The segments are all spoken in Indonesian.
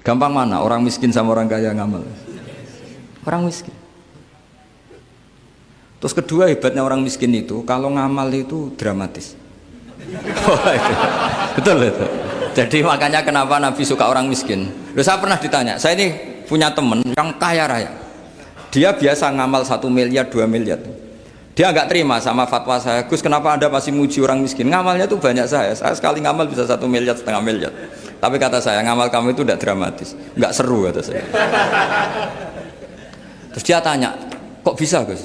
Gampang mana? Orang miskin sama orang kaya ngamal? Orang miskin. Terus kedua hebatnya orang miskin itu, kalau ngamal itu dramatis. Oh, itu. Betul itu. Jadi makanya kenapa Nabi suka orang miskin. Loh, saya pernah ditanya, saya ini punya teman yang kaya raya. Dia biasa ngamal 1 miliar, 2 miliar. Dia nggak terima sama fatwa saya, Gus kenapa Anda masih muji orang miskin? Ngamalnya tuh banyak saya sekali ngamal bisa 1 miliar, setengah miliar. Tapi kata saya, ngamal kamu itu tidak dramatis, nggak seru kata saya. Terus dia tanya, kok bisa Gus?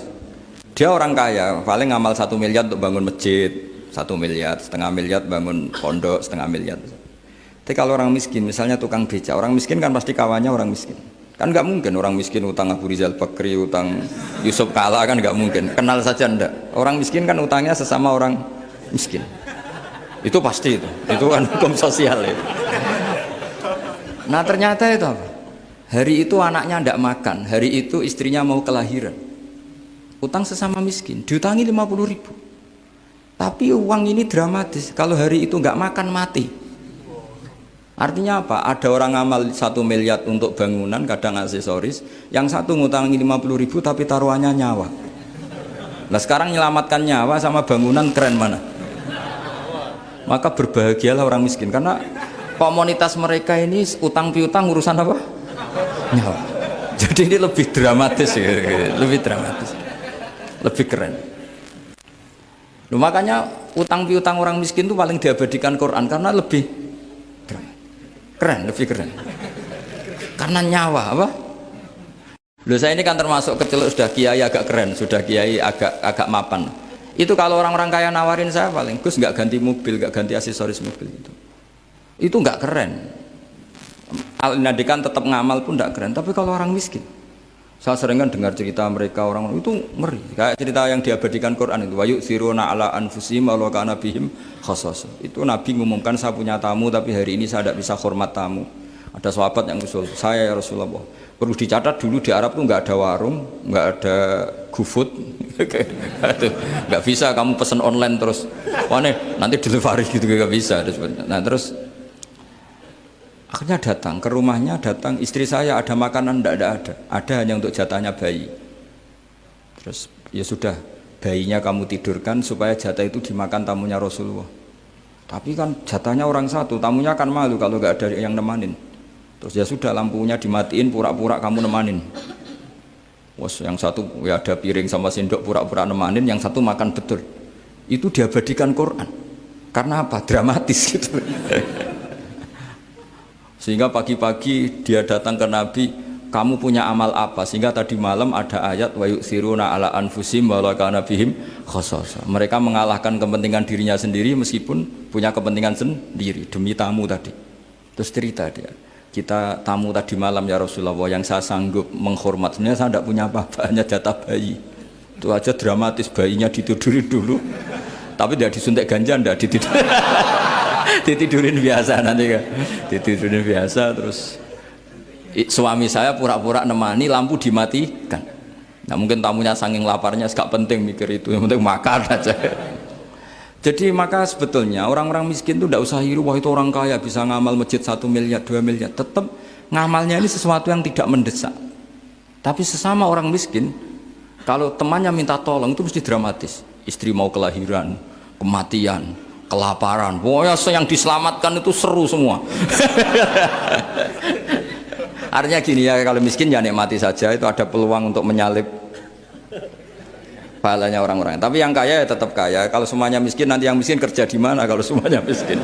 Dia orang kaya, paling ngamal 1 miliar untuk bangun masjid, 1 miliar, setengah miliar bangun pondok, setengah miliar. Tapi kalau orang miskin, misalnya tukang beca, orang miskin kan pasti kawannya orang miskin. Kan nggak mungkin orang miskin utang Abu Rizal Bakri, utang Yusuf Kala, kan nggak mungkin. Kenal saja ndak. Orang miskin kan utangnya sesama orang miskin. Itu pasti itu kan hukum sosial itu. Nah ternyata itu apa? Hari itu anaknya ndak makan, hari itu istrinya mau kelahiran. Utang sesama miskin, diutangi 50.000. Tapi uang ini dramatis. Kalau hari itu nggak makan mati. Artinya apa? Ada orang ngamal 1 miliar untuk bangunan, kadang aksesoris, yang satu ngutangi 50.000 tapi taruhannya nyawa. Nah sekarang menyelamatkan nyawa sama bangunan keren mana? Maka berbahagialah orang miskin karena komunitas mereka ini utang piutang urusan apa? Nyawa. Jadi ini lebih dramatis ya, lebih dramatis, lebih keren. Loh, makanya utang piutang orang miskin itu paling diabadikan Quran karena lebih keren, lebih keren. Karena nyawa apa? Loh saya ini kan termasuk kecil sudah kiai agak keren, sudah kiai agak mapan. Itu kalau orang-orang kaya nawarin saya paling Gus nggak ganti mobil, nggak ganti aksesoris mobil itu. Itu nggak keren. Al-Nadikan tetap ngamal pun nggak keren. Tapi kalau orang miskin, saya sering kan dengar cerita mereka orang itu ngeri. Kayak cerita yang diabadikan Quran itu, wa yu'thiruna ala anfusihim walau kana bihim khassasah. Itu Nabi ngumumkan saya punya tamu tapi hari ini saya tidak bisa hormat tamu. Ada sahabat yang usul, saya ya Rasulullah. Perlu dicatat dulu di Arab tuh nggak ada warung, nggak ada GoFood, nggak bisa kamu pesen online terus, wah nih nanti delivery gitu nggak bisa. Nah terus akhirnya datang ke rumahnya, datang istri saya ada makanan ada hanya untuk jatahnya bayi. Terus ya sudah bayinya kamu tidurkan supaya jatah itu dimakan tamunya Rasulullah. Tapi kan jatahnya orang satu, tamunya kan malu kalau nggak ada yang nemanin. Terus ya sudah lampunya dimatiin, pura-pura kamu nemanin. Wes yang satu ya ada piring sama sendok pura-pura nemanin, yang satu makan betul. Itu diabadikan Quran. Karena apa? Dramatis gitu. Sehingga pagi-pagi dia datang ke Nabi, kamu punya amal apa? Sehingga tadi malam ada ayat wa yu'thiruna ala anfusihim walau kana bihim khassasah. Mereka mengalahkan kepentingan dirinya sendiri meskipun punya kepentingan sendiri demi tamu tadi. Terus cerita dia, kita tamu tadi malam ya Rasulullah, yang saya sanggup menghormat, sebenarnya saya tidak punya apa-apa, hanya jatah bayi. Itu aja dramatis, bayinya ditidurin dulu. Tapi tidak disuntik ganja, tidak ditidurin. Ditidurin biasa nanti kan, ditidurin biasa. Terus suami saya pura-pura nemani, lampu dimatikan. Nah mungkin tamunya saking laparnya gak penting mikir itu, yang penting makan aja. Jadi maka sebetulnya orang-orang miskin itu tidak usah hiru, wah itu orang kaya bisa ngamal masjid 1 miliar, 2 miliar. Tetap ngamalnya ini sesuatu yang tidak mendesak. Tapi sesama orang miskin, kalau temannya minta tolong itu mesti dramatis. Istri mau kelahiran, kematian, kelaparan, pokoknya yang diselamatkan itu seru semua. Artinya gini ya, kalau miskin ya nikmati saja, itu ada peluang untuk menyalip pahalanya orang-orang. Tapi yang kaya ya tetap kaya. Kalau semuanya miskin, nanti yang miskin kerja di mana kalau semuanya miskin?